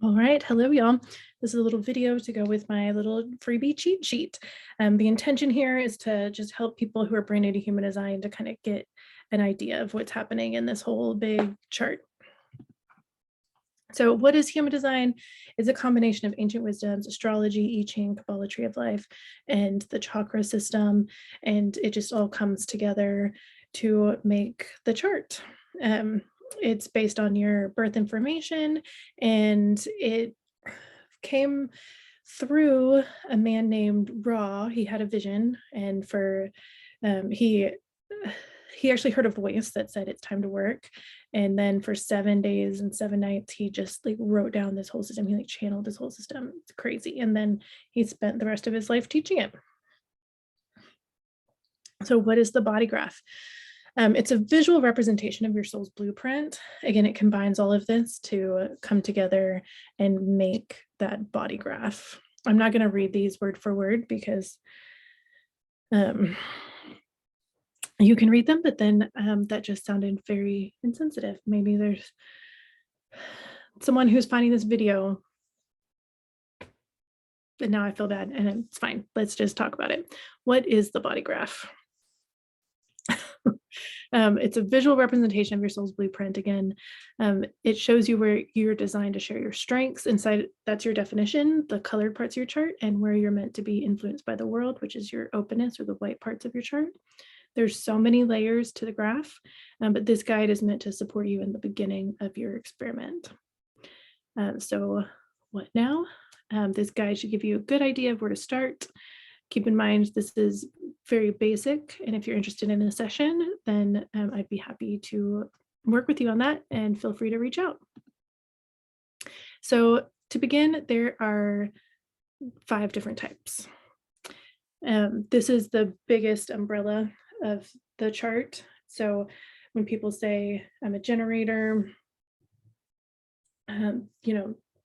All right, hello y'all. This is a little video to go with my little freebie cheat sheet. The intention here is to just help people who are brand new to human design to kind of get an idea of what's happening in this whole big chart. So what is human design? It's a combination of ancient wisdoms, astrology, I Ching, Kabbalah, tree of life, and the chakra system. And it just all comes together to make the chart. It's based on your birth information, and it came through a man named Ra. He had a vision, and he actually heard a voice that said it's time to work. And then for 7 days and 7 nights, he just like wrote down this whole system. He like channeled this whole system. It's crazy. And then he spent the rest of his life teaching it. So what is the body graph? It's a visual representation of your soul's blueprint. Again, it combines all of this to come together and make that body graph. I'm not going to read these word for word because you can read them, but then that just sounded very insensitive. Maybe there's someone who's finding this video, and now I feel bad, and it's fine. Let's just talk about it. What is the body graph? It's a visual representation of your soul's blueprint. Again, it shows you where you're designed to share your strengths. Inside, that's your definition, the colored parts of your chart, and where you're meant to be influenced by the world, which is your openness or the white parts of your chart. There's so many layers to the graph, but this guide is meant to support you in the beginning of your experiment. So what now? This guide should give you a good idea of where to start. Keep in mind, this is very basic, and if you're interested in a session, then I'd be happy to work with you on that, and feel free to reach out. So to begin, there are 5 different types. This is the biggest umbrella of the chart. So when people say I'm a generator,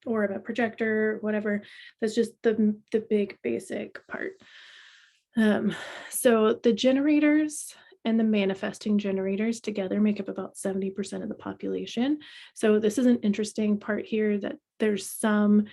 or I'm a projector, whatever, that's just the big basic part. So the generators and the manifesting generators together make up about 70% of the population. So this is an interesting part here, that there's some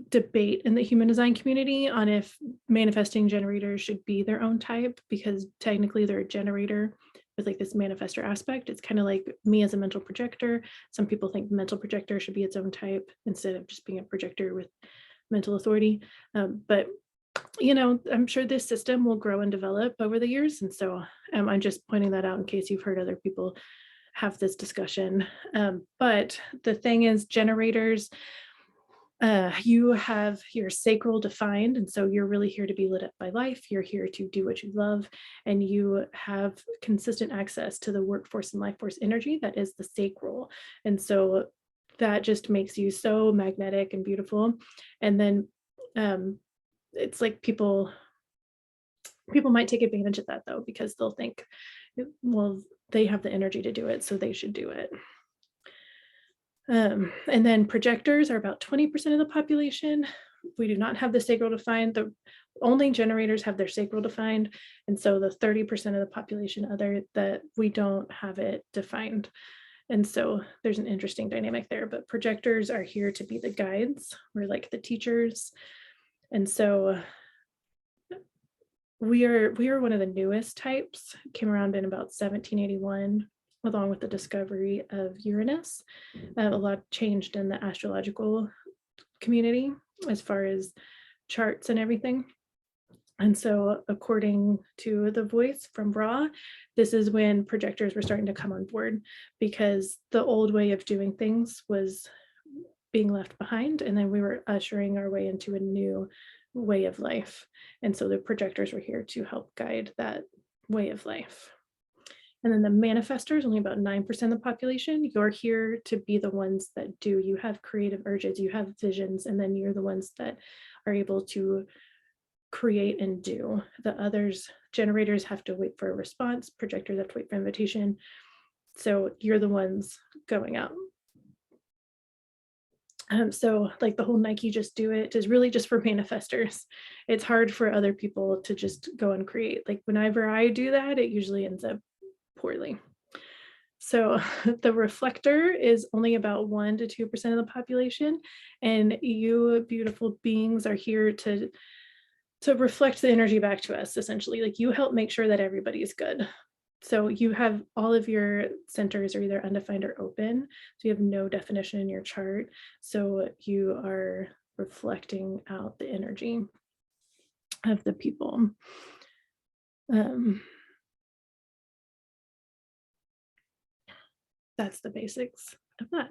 debate in the human design community on if manifesting generators should be their own type, because technically they're a generator with like this manifestor aspect. It's kind of like me as a mental projector. Some people think mental projector should be its own type instead of just being a projector with mental authority. But I'm sure this system will grow and develop over the years. And so I'm just pointing that out in case you've heard other people have this discussion. But the thing is, generators, you have your sacral defined, and so you're really here to be lit up by life. You're here to do what you love, and you have consistent access to the workforce and life force energy that is the sacral. And so that just makes you so magnetic and beautiful. And then it's like people might take advantage of that, though, because they'll think, well, they have the energy to do it, so they should do it. And then projectors are about 20% of the population. We do not have the sacral defined. The only generators have their sacral defined. And so the 30% of the population that we don't have it defined. And so there's an interesting dynamic there, but projectors are here to be the guides. We're like the teachers. And so we are one of the newest types, came around in about 1781, along with the discovery of Uranus. A lot changed in the astrological community as far as charts and everything. And so according to the voice from Ra, this is when projectors were starting to come on board, because the old way of doing things was being left behind, and then we were ushering our way into a new way of life. And so the projectors were here to help guide that way of life. And then the manifestors, only about 9% of the population. You're here to be the ones that do. You have creative urges, you have visions, and then you're the ones that are able to create and do. The others, generators, have to wait for a response. Projectors have to wait for invitation. So you're the ones going out. So like the whole Nike just do it is really just for manifestors. It's hard for other people to just go and create. Like whenever I do that, it usually ends up poorly. So the reflector is only about 1 to 2% of the population, and you beautiful beings are here to reflect the energy back to us, essentially. Like, you help make sure that everybody is good. So you have all of your centers are either undefined or open. So you have no definition in your chart. So you are reflecting out the energy of the people. That's the basics of that.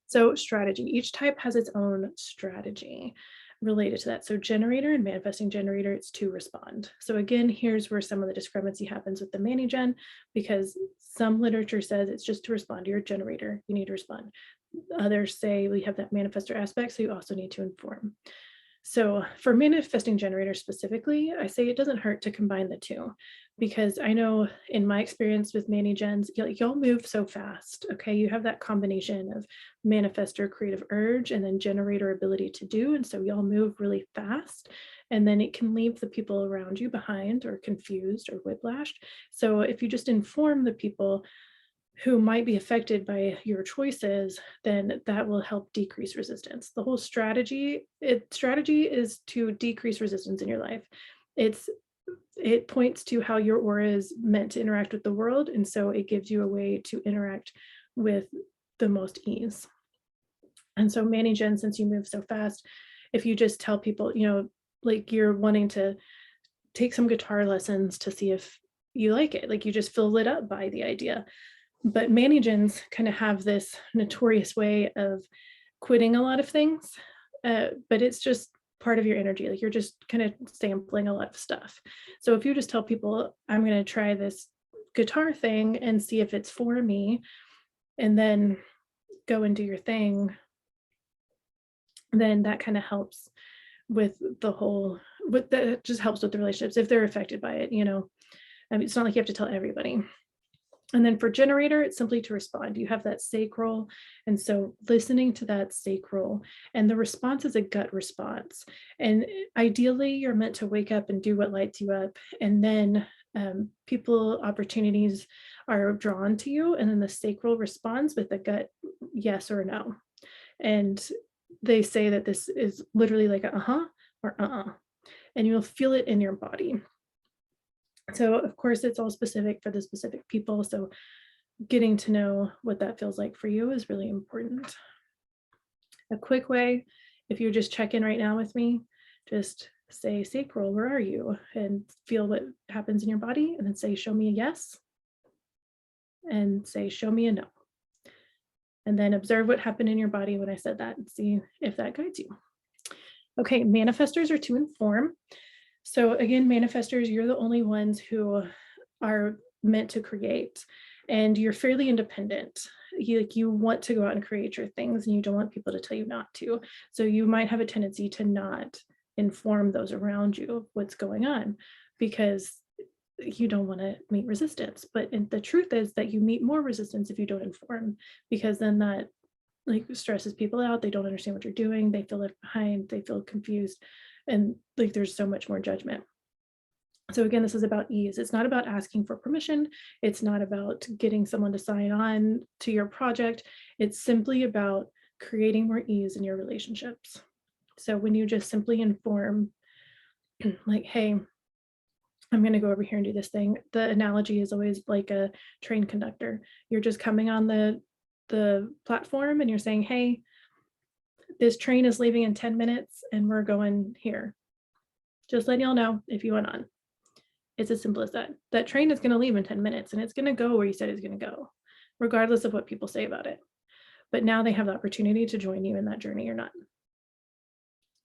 So strategy, each type has its own strategy related to that. So generator and manifesting generator, it's to respond. So again, here's where some of the discrepancy happens with the mani-gen, because some literature says it's just to respond. You're a generator, you need to respond. Others say we have that manifestor aspect, so you also need to inform. So for manifesting generators specifically, I say it doesn't hurt to combine the two, because I know in my experience with mani-gens, y'all move so fast, okay? You have that combination of manifestor creative urge and then generator ability to do, and so y'all move really fast, and then it can leave the people around you behind or confused or whiplashed. So if you just inform the people who might be affected by your choices, then that will help decrease resistance. The whole strategy is to decrease resistance in your life. It points to how your aura is meant to interact with the world, and so it gives you a way to interact with the most ease. And so mani-gen, since you move so fast, if you just tell people, like you're wanting to take some guitar lessons to see if you like it, like you just feel lit up by the idea. But mani-gens kind of have this notorious way of quitting a lot of things, but it's just part of your energy. Like, you're just kind of sampling a lot of stuff. So if you just tell people, I'm going to try this guitar thing and see if it's for me, and then go and do your thing, then that kind of helps with the whole, but that just helps with the relationships if they're affected by it. I mean, it's not like you have to tell everybody. And then for generator, it's simply to respond. You have that sacral. And so listening to that sacral, and the response is a gut response. And ideally, you're meant to wake up and do what lights you up. And then opportunities are drawn to you. And then the sacral responds with a gut yes or no. And they say that this is literally like a uh-huh or uh-uh. And you'll feel it in your body. So of course, it's all specific for the specific people. So getting to know what that feels like for you is really important. A quick way, if you just check in right now with me, just say sacral, where are you? And feel what happens in your body, and then say, show me a yes. And say, show me a no. And then observe what happened in your body when I said that and see if that guides you. Okay, manifestors are to inform. So again, manifestors, you're the only ones who are meant to create, and you're fairly independent. You want to go out and create your things, and you don't want people to tell you not to. So you might have a tendency to not inform those around you of what's going on, because you don't want to meet resistance. But the truth is that you meet more resistance if you don't inform, because then that stresses people out. They don't understand what you're doing. They feel left behind. They feel confused. And there's so much more judgment. So again, this is about ease. It's not about asking for permission. It's not about getting someone to sign on to your project. It's simply about creating more ease in your relationships. So when you just simply inform, like, hey, I'm going to go over here and do this thing. The analogy is always like a train conductor. You're just coming on the platform and you're saying, hey, this train is leaving in 10 minutes and we're going here. Just letting y'all know if you went on. It's as simple as that. That train is going to leave in 10 minutes and it's going to go where you said it's going to go, regardless of what people say about it. But now they have the opportunity to join you in that journey or not.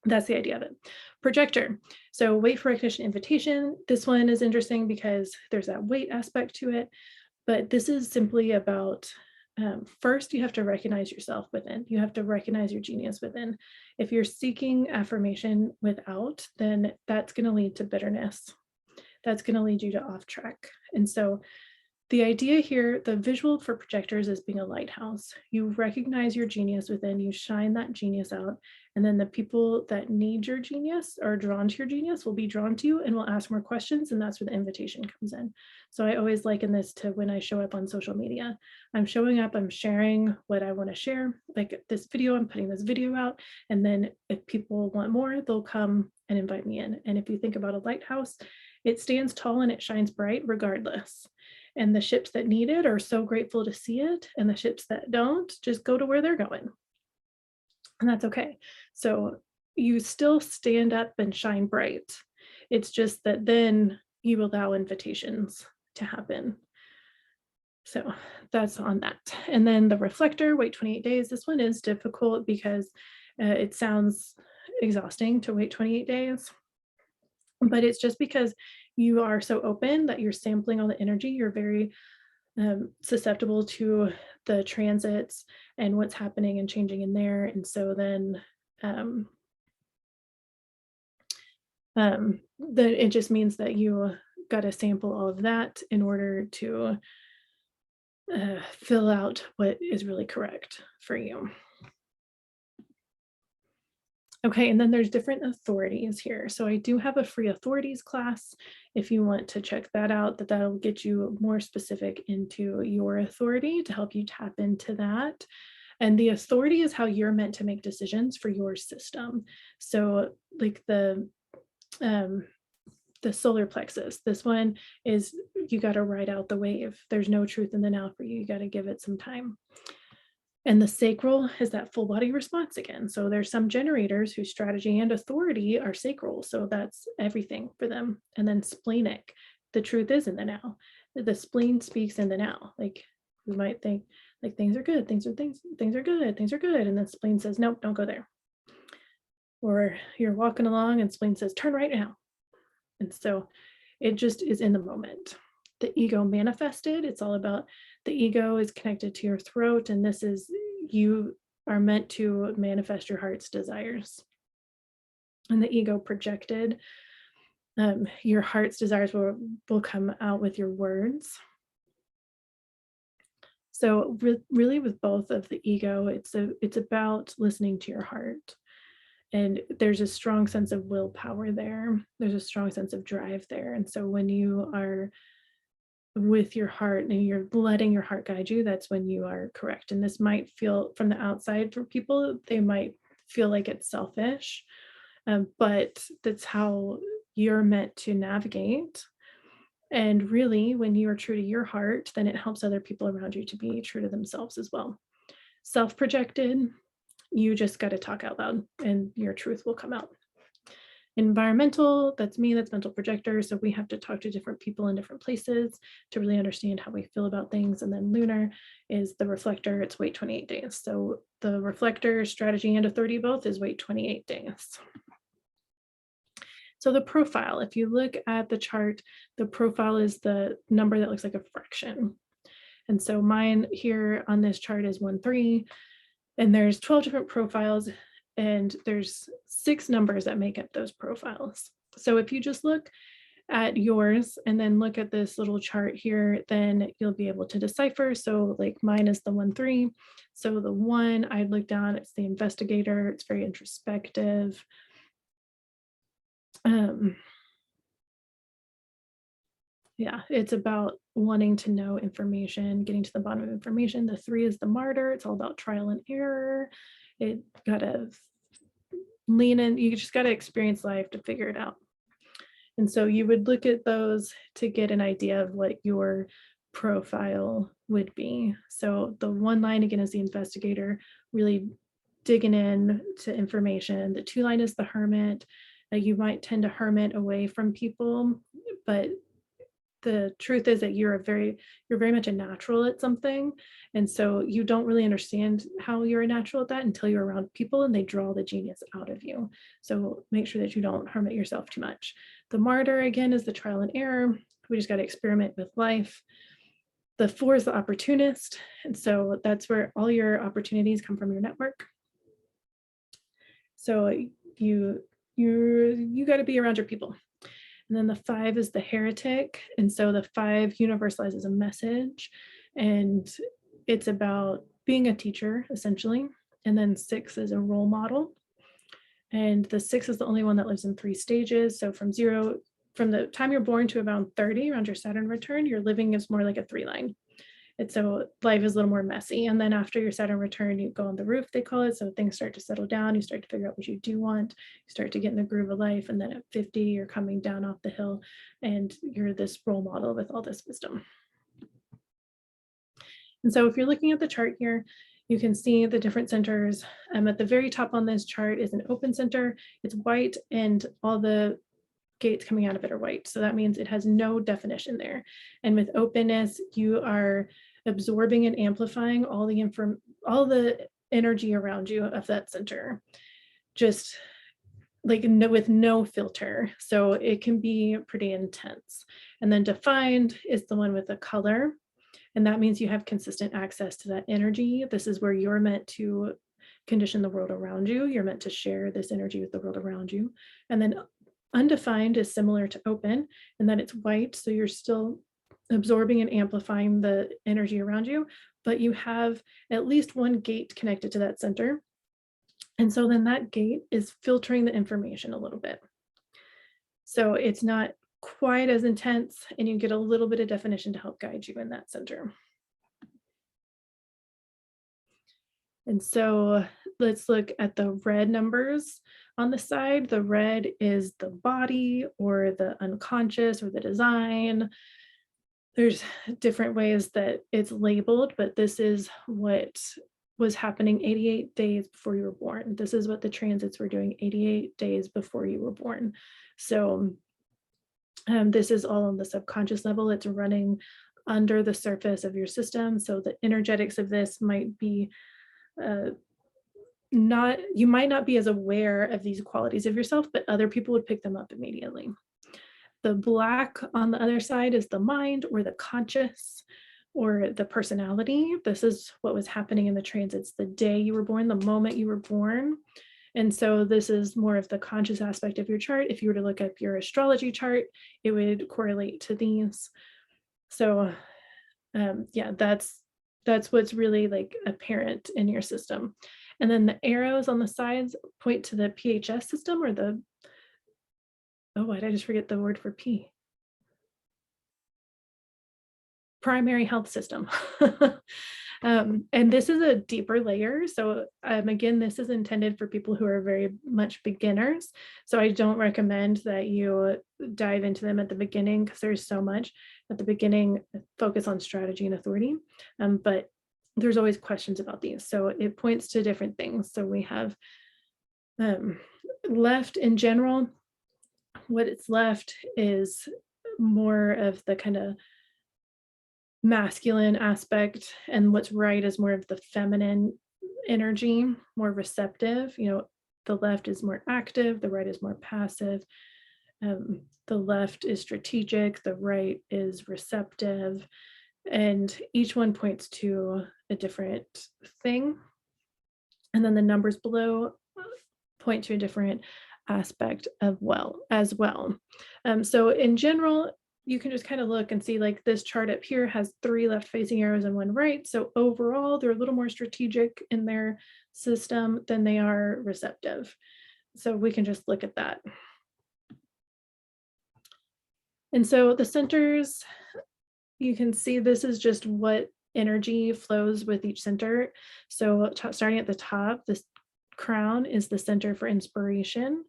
That's the idea of it. Projector. So wait for recognition invitation. This one is interesting because there's that wait aspect to it, but this is simply about first, you have to recognize yourself within. You have to recognize your genius within. If you're seeking affirmation without, then that's going to lead to bitterness. That's going to lead you to off track. And so The idea here, the visual for projectors is being a lighthouse. You recognize your genius within, you shine that genius out, and then the people that need your genius or drawn to your genius will be drawn to you and will ask more questions, and that's where the invitation comes in. So I always liken this to when I show up on social media. I'm showing up, I'm sharing what I want to share. Like this video, I'm putting this video out, and then if people want more, they'll come and invite me in. And if you think about a lighthouse, it stands tall and it shines bright regardless. And the ships that need it are so grateful to see it, and the ships that don't just go to where they're going. And that's okay. So you still stand up and shine bright. It's just that then you allow invitations to happen. So that's on that. And then the reflector, wait 28 days. This one is difficult because it sounds exhausting to wait 28 days. But it's just because you are so open that you're sampling all the energy. You're very susceptible to the transits and what's happening and changing in there. And so then it just means that you got to sample all of that in order to fill out what is really correct for you. Okay, and then there's different authorities here. So I do have a free authorities class if you want to check that out, that'll get you more specific into your authority to help you tap into that. And the authority is how you're meant to make decisions for your system. So like the solar plexus, this one is you got to ride out the wave. There's no truth in the now for you. You got to give it some time. And the sacral is that full body response again. So there's some generators whose strategy and authority are sacral. So that's everything for them. And then splenic, the truth is in the now. The spleen speaks in the now. Like you might think like things are good, things are good, things are good. And then spleen says, nope, don't go there. Or you're walking along and spleen says, turn right now. And so it just is in the moment. The ego manifested, it's all about the ego is connected to your throat, and this is you are meant to manifest your heart's desires. And the ego projected, your heart's desires will come out with your words. So really with both of the ego, it's about listening to your heart. And there's a strong sense of willpower there. There's a strong sense of drive there. And so when you are with your heart and you're letting your heart guide you, that's when you are correct. And this might feel from the outside for people, they might feel like it's selfish, but that's how you're meant to navigate. And really, when you are true to your heart, then it helps other people around you to be true to themselves as well. Self-projected, you just got to talk out loud and your truth will come out. Environmental, that's me, that's mental projector. So we have to talk to different people in different places to really understand how we feel about things. And then lunar is the reflector, it's wait 28 days. So the reflector strategy and authority both is wait 28 days. So the profile, if you look at the chart, the profile is the number that looks like a fraction. And so mine here on this chart is 1-3, and there's 12 different profiles, and there's 6 numbers that make up those profiles. So if you just look at yours and then look at this little chart here, then you'll be able to decipher. So like mine is the 1-3. So the 1, I'd look down, it's the investigator, it's very introspective. Yeah, it's about wanting to know information, getting to the bottom of information. The 3 is the martyr. It's all about trial and error. It gotta lean in. You just gotta experience life to figure it out. And so you would look at those to get an idea of what your profile would be. So the 1 line again is the investigator, really digging in to information. The 2 line is the hermit. You might tend to hermit away from people, but the truth is that you're very much a natural at something. And so you don't really understand how you're a natural at that until you're around people and they draw the genius out of you. So make sure that you don't hermit yourself too much. The martyr again is the trial and error. We just got to experiment with life. The 4 is the opportunist. And so that's where all your opportunities come from your network. So you got to be around your people. And then the 5 is the heretic. And so the 5 universalizes a message, and it's about being a teacher, essentially. And then 6 is a role model. And the 6 is the only one that lives in 3 stages. So from the time you're born to around 30, around your Saturn return, your living is more like a 3 line. And so life is a little more messy. And then after your Saturn return, you go on the roof, they call it. So things start to settle down. You start to figure out what you do want. You start to get in the groove of life. And then at 50, you're coming down off the hill and you're this role model with all this wisdom. And so if you're looking at the chart here, you can see the different centers. At the very top on this chart is an open center. It's white and all the gates coming out of it are white. So that means it has no definition there. And with openness, you are absorbing and amplifying all the energy around you of that center, just like with no filter. So it can be pretty intense. And then defined is the one with the color. And that means you have consistent access to that energy. This is where you're meant to condition the world around you. You're meant to share this energy with the world around you. And then undefined is similar to open, and that it's white. So you're still absorbing and amplifying the energy around you, but you have at least one gate connected to that center. And so then that gate is filtering the information a little bit. So it's not quite as intense, and you get a little bit of definition to help guide you in that center. And so let's look at the red numbers on the side. The red is the body or the unconscious or the design. There's different ways that it's labeled, but this is what was happening 88 days before you were born. This is what the transits were doing 88 days before you were born. So this is all on the subconscious level. It's running under the surface of your system. So the energetics of this might be you might not be as aware of these qualities of yourself, but other people would pick them up immediately. The black on the other side is the mind or the conscious or the personality. This is what was happening in the transits the day you were born, the moment you were born. And so this is more of the conscious aspect of your chart. If you were to look up your astrology chart, it would correlate to these. So yeah, that's what's really like apparent in your system. And then the arrows on the sides point to the PHS system or why did I just forget the word for P? Primary health system. And this is a deeper layer. So again, this is intended for people who are very much beginners. So I don't recommend that you dive into them at the beginning because there's so much. At the beginning, focus on strategy and authority. But there's always questions about these. So it points to different things. So we have left in general. What it's left is more of the kind of masculine aspect, and what's right is more of the feminine energy, more receptive. The left is more active, the right is more passive. The left is strategic, the right is receptive, and each one points to a different thing. And then the numbers below point to a different aspect as well. So in general, you can just kind of look and see like this chart up here has 3 left facing arrows and 1 right. So overall, they're a little more strategic in their system than they are receptive. So we can just look at that. And so the centers, you can see this is just what energy flows with each center. So starting at the top, this crown is the center for inspiration.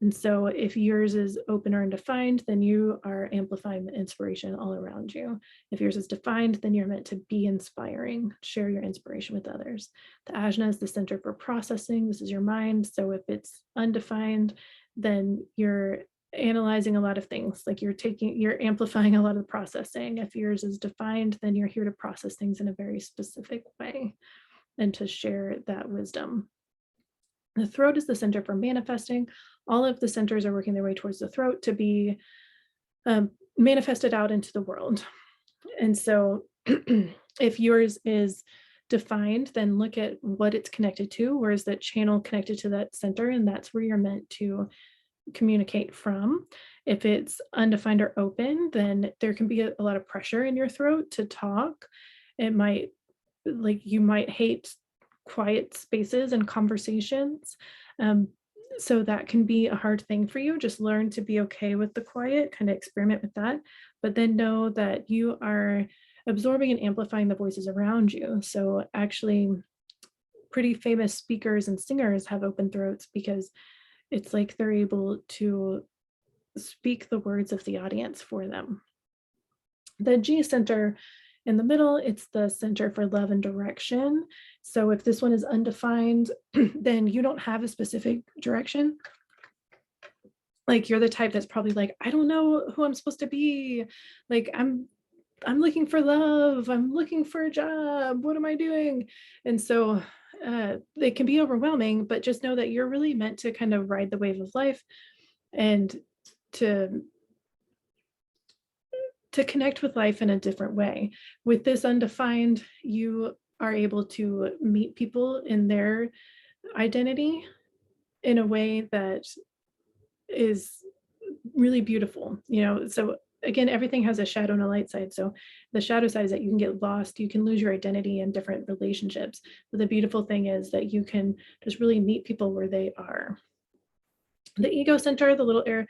And so if yours is open or undefined, then you are amplifying the inspiration all around you. If yours is defined, then you're meant to be inspiring, share your inspiration with others. The ajna is the center for processing. This is your mind. So if it's undefined, then you're analyzing a lot of things, like you're amplifying a lot of the processing. If yours is defined, then you're here to process things in a very specific way and to share that wisdom. The throat is the center for manifesting. All of the centers are working their way towards the throat to be manifested out into the world. And so if yours is defined, then look at what it's connected to. Where is that channel connected to that center? And that's where you're meant to communicate from. If it's undefined or open, then there can be a lot of pressure in your throat to talk. It might, like, you might hate quiet spaces and conversations. Um, so that can be a hard thing for you. Just learn to be okay with the quiet, kind of experiment with that, but then know that you are absorbing and amplifying the voices around you. So actually, pretty famous speakers and singers have open throats because it's like they're able to speak the words of the audience for them. The G center in the middle, it's the center for love and direction. So if this one is undefined, then you don't have a specific direction. Like, you're the type that's probably like, I don't know who I'm supposed to be. Like, I'm looking for love. I'm looking for a job. What am I doing? And so it can be overwhelming, but just know that you're really meant to kind of ride the wave of life and to connect with life in a different way. With this undefined, you are able to meet people in their identity in a way that is really beautiful, you know. So again, everything has a shadow and a light side. So the shadow side is that you can get lost, you can lose your identity in different relationships. But the beautiful thing is that you can just really meet people where they are. The ego center, the little air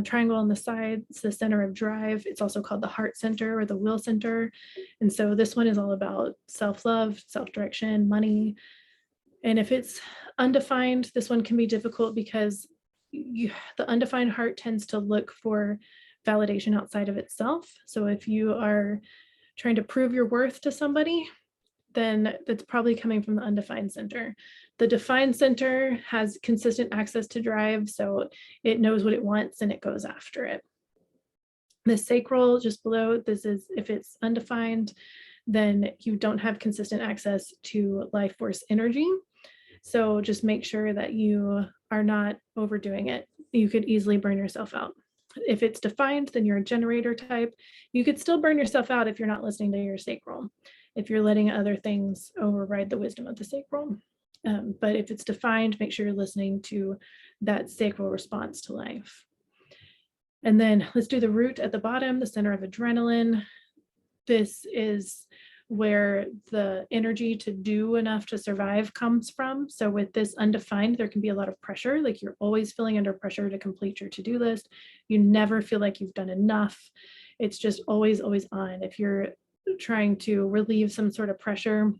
triangle on the side, it's the center of drive. It's also called the heart center or the will center. And so this one is all about self-love, self-direction, money. And if it's undefined, this one can be difficult because the undefined heart tends to look for validation outside of itself. So if you are trying to prove your worth to somebody, then that's probably coming from the undefined center. The defined center has consistent access to drive, so it knows what it wants and it goes after it. The sacral just below, this is if it's undefined, then you don't have consistent access to life force energy. So just make sure that you are not overdoing it. You could easily burn yourself out. If it's defined, then you're a generator type. You could still burn yourself out if you're not listening to your sacral, if you're letting other things override the wisdom of the sacral. But if it's defined, make sure you're listening to that sacral response to life. And then let's do the root at the bottom, the center of adrenaline. This is where the energy to do enough to survive comes from. So with this undefined, there can be a lot of pressure. Like, you're always feeling under pressure to complete your to-do list. You never feel like you've done enough. It's just always on. If you're trying to relieve some sort of pressure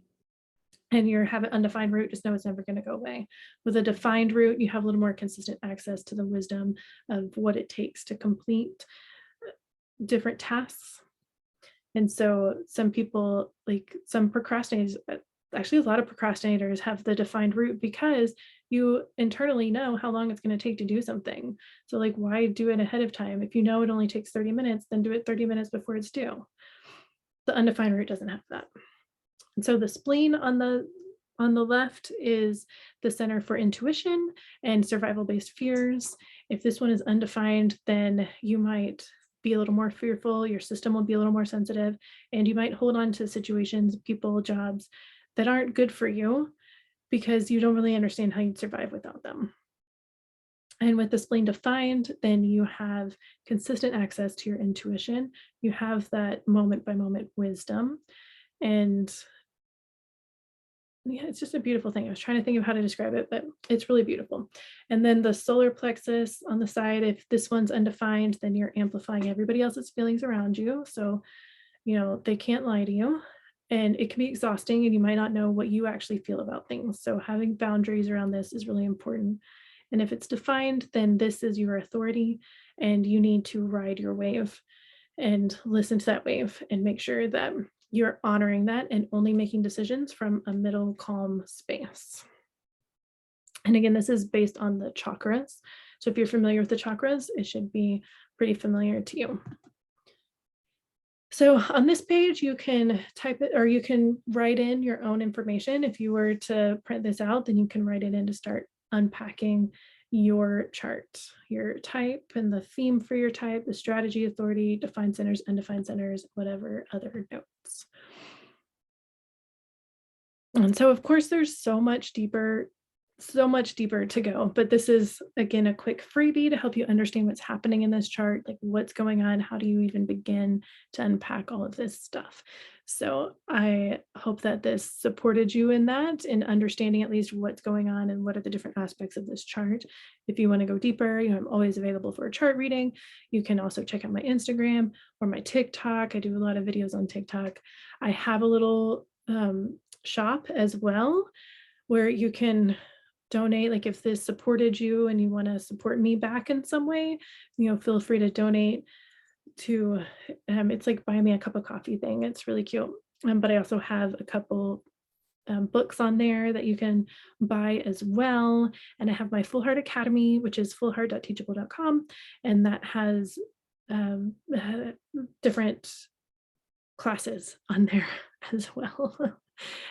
and you have an undefined root, just know it's never going to go away. With a defined root, you have a little more consistent access to the wisdom of what it takes to complete different tasks. And so some people, like some procrastinators, actually a lot of procrastinators have the defined route because you internally know how long it's going to take to do something. So like, why do it ahead of time? If you know it only takes 30 minutes, then do it 30 minutes before it's due. The undefined route doesn't have that. And so the spleen on the left is the center for intuition and survival-based fears. If this one is undefined, then you might be a little more fearful, your system will be a little more sensitive, and you might hold on to situations, people, jobs that aren't good for you because you don't really understand how you'd survive without them. And with the spleen defined, then you have consistent access to your intuition. You have that moment by moment wisdom. And yeah, it's just a beautiful thing. I was trying to think of how to describe it, but it's really beautiful. And then the solar plexus on the side, if this one's undefined, then you're amplifying everybody else's feelings around you. So, you know, they can't lie to you. And it can be exhausting and you might not know what you actually feel about things. So having boundaries around this is really important. And if it's defined, then this is your authority and you need to ride your wave and listen to that wave and make sure that you're honoring that and only making decisions from a middle calm space. And again, this is based on the chakras. So if you're familiar with the chakras, it should be pretty familiar to you. So on this page, you can type it or you can write in your own information. If you were to print this out, then you can write it in to start unpacking your chart, your type and the theme for your type, the strategy, authority, defined centers, undefined centers, whatever other notes. And so of course, there's so much deeper so much deeper to go, but this is again a quick freebie to help you understand what's happening in this chart, like what's going on, how do you even begin to unpack all of this stuff. So I hope that this supported you in that, in understanding at least what's going on and what are the different aspects of this chart. If you want to go deeper, I'm always available for a chart reading. You can also check out my Instagram or my TikTok. I do a lot of videos on TikTok. I have a little shop as well where you can donate. Like if this supported you and you want to support me back in some way, feel free to donate to it's like buy me a cup of coffee thing. It's really cute. But I also have a couple books on there that you can buy as well. And I have my Full Heart Academy, which is fullheart.teachable.com, and that has different classes on there as well.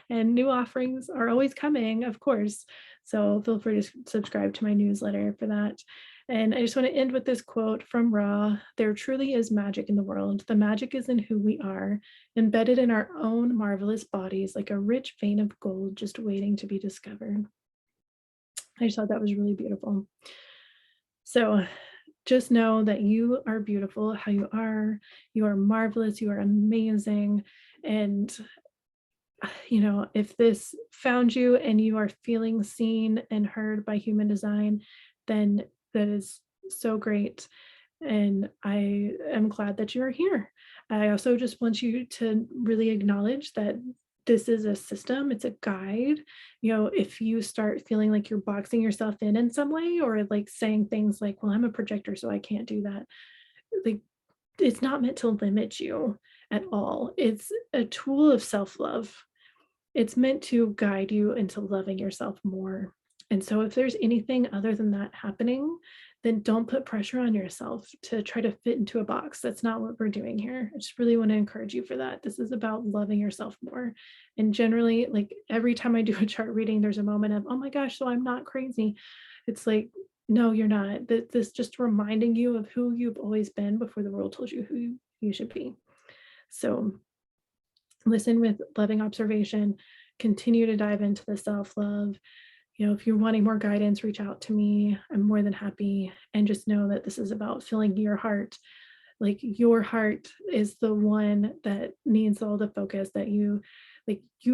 And new offerings are always coming, of course. So feel free to subscribe to my newsletter for that. And I just want to end with this quote from Ra. There truly is magic in the world. The magic is in who we are, embedded in our own marvelous bodies, like a rich vein of gold just waiting to be discovered. I just thought that was really beautiful. So just know that you are beautiful how you are. You are marvelous. You are amazing. And if this found you and you are feeling seen and heard by human design, then that is so great. And I am glad that you are here. I also just want you to really acknowledge that this is a system, it's a guide. If you start feeling like you're boxing yourself in some way, or like saying things like, well, I'm a projector, so I can't do that. Like, it's not meant to limit you at all. It's a tool of self-love. It's meant to guide you into loving yourself more. And so if there's anything other than that happening, then don't put pressure on yourself to try to fit into a box. That's not what we're doing here. I just really want to encourage you for that. This is about loving yourself more. And generally, like every time I do a chart reading, there's a moment of, oh my gosh, so I'm not crazy. It's like, no, you're not. This just reminding you of who you've always been before the world told you who you should be. So listen with loving observation, continue to dive into the self-love. If you're wanting more guidance, reach out to me. I'm more than happy. And just know that this is about filling your heart. Like your heart is the one that needs all the focus, that you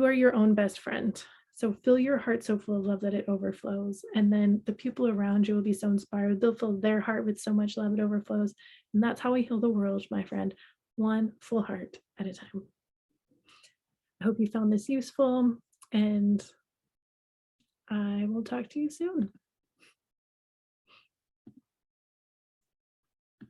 are your own best friend. So fill your heart so full of love that it overflows. And then the people around you will be so inspired. They'll fill their heart with so much love it overflows. And that's how we heal the world, my friend, one full heart at a time. I hope you found this useful, and I will talk to you soon.